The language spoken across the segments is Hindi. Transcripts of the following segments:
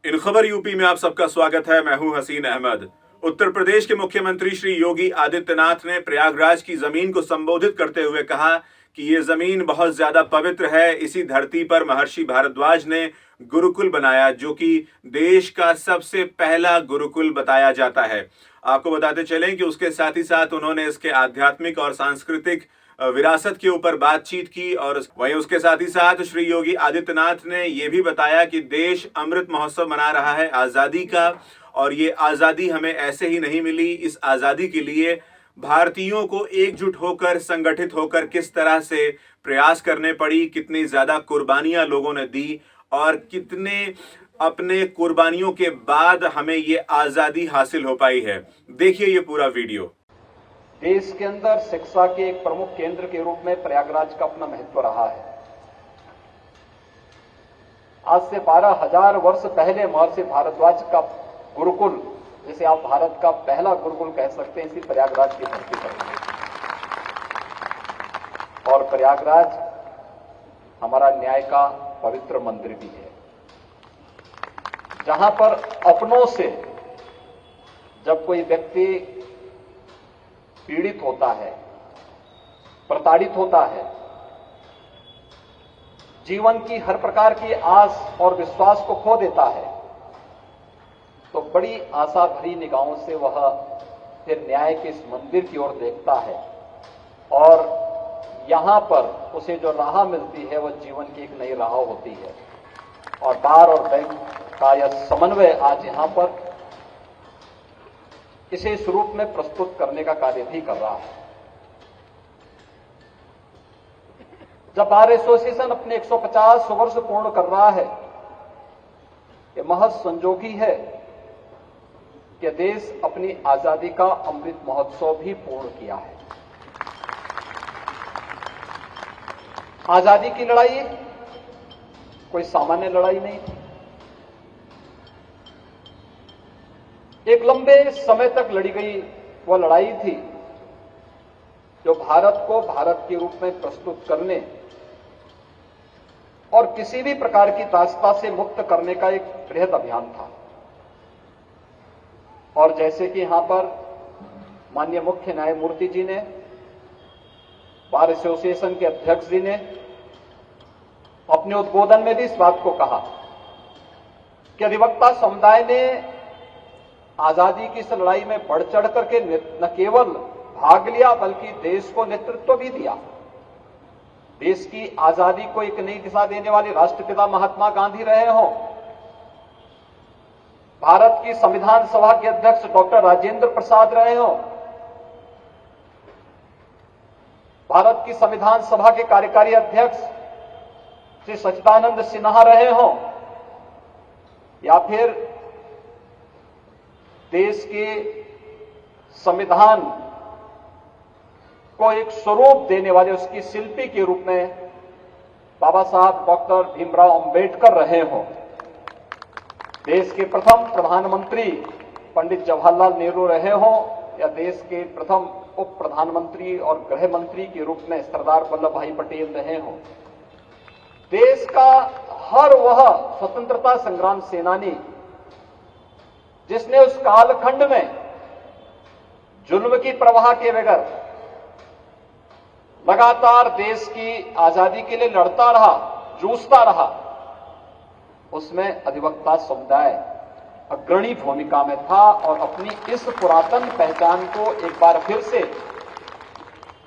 इन खबर यूपी में आप सबका स्वागत है। मैं हूं हसीन अहमद। उत्तर प्रदेश के मुख्यमंत्री श्री योगी आदित्यनाथ ने प्रयागराज की जमीन को संबोधित करते हुए कहा कि ये जमीन बहुत ज्यादा पवित्र है। इसी धरती पर महर्षि भारद्वाज ने गुरुकुल बनाया, जो कि देश का सबसे पहला गुरुकुल बताया जाता है। आपको बताते चलें कि उसके साथ ही साथ उन्होंने इसके आध्यात्मिक और सांस्कृतिक विरासत के ऊपर बातचीत की। और वहीं उसके साथ ही साथ श्री योगी आदित्यनाथ ने यह भी बताया कि देश अमृत महोत्सव मना रहा है आजादी का, और ये आजादी हमें ऐसे ही नहीं मिली। इस आजादी के लिए भारतीयों को एकजुट होकर, संगठित होकर किस तरह से प्रयास करने पड़ी, कितनी ज्यादा कुर्बानियां लोगों ने दी और कितने अपने कुर्बानियों के बाद हमें ये आजादी हासिल हो पाई है। देखिए ये पूरा वीडियो। देश के अंदर शिक्षा के एक प्रमुख केंद्र के रूप में प्रयागराज का अपना महत्व रहा है। आज से 12,000 वर्ष पहले महर्षि भारद्वाज का गुरुकुल, जिसे आप भारत का पहला गुरुकुल कह सकते हैं, इसी प्रयागराज की धरती पर है। और प्रयागराज हमारा न्याय का पवित्र मंदिर भी है, जहां पर अपनों से जब कोई व्यक्ति पीड़ित होता है, प्रताड़ित होता है, जीवन की हर प्रकार की आस और विश्वास को खो देता है, तो बड़ी आशा भरी निगाहों से वह फिर न्याय के इस मंदिर की ओर देखता है। और यहां पर उसे जो राह मिलती है वह जीवन की एक नई राह होती है। और बार और बैंक का यह समन्वय आज यहां पर इसे इस रूप में प्रस्तुत करने का कार्य भी कर रहा है। जब बार एसोसिएशन अपने 150 वर्ष पूर्ण कर रहा है, ये महज संजोगी है कि देश अपनी आजादी का अमृत महोत्सव भी पूर्ण किया है। आजादी की लड़ाई कोई सामान्य लड़ाई नहीं थी। एक लंबे समय तक लड़ी गई वह लड़ाई थी जो भारत को भारत के रूप में प्रस्तुत करने और किसी भी प्रकार की दासता से मुक्त करने का एक बृहद अभियान था। और जैसे कि यहां पर माननीय मुख्य न्यायमूर्ति जी ने, बार एसोसिएशन के अध्यक्ष जी ने अपने उद्बोधन में भी इस बात को कहा कि अधिवक्ता समुदाय ने आजादी की इस लड़ाई में बढ़ चढ़ करके न केवल भाग लिया बल्कि देश को नेतृत्व भी दिया। देश की आजादी को एक नई दिशा देने वाले राष्ट्रपिता महात्मा गांधी रहे हों, भारत की संविधान सभा के अध्यक्ष डॉक्टर राजेंद्र प्रसाद रहे हों, भारत की संविधान सभा के कार्यकारी अध्यक्ष श्री सच्चिदानंद सिन्हा रहे हों, या फिर देश के संविधान को एक स्वरूप देने वाले उसकी शिल्पी के रूप में बाबा साहब डॉक्टर भीमराव अंबेडकर रहे हों, देश के प्रथम प्रधानमंत्री पंडित जवाहरलाल नेहरू रहे हों, या देश के प्रथम उप प्रधानमंत्री और गृह मंत्री के रूप में सरदार वल्लभ भाई पटेल रहे हों, देश का हर वह स्वतंत्रता संग्राम सेनानी जिसने उस कालखंड में जुल्म की परवाह किए बगैर लगातार देश की आजादी के लिए लड़ता रहा, जूझता रहा, उसमें अधिवक्ता समुदाय अग्रणी भूमिका में था और अपनी इस पुरातन पहचान को एक बार फिर से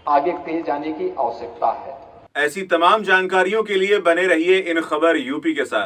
आगे ले जाने की आवश्यकता है। ऐसी तमाम जानकारियों के लिए बने रहिए इन खबर यूपी के साथ।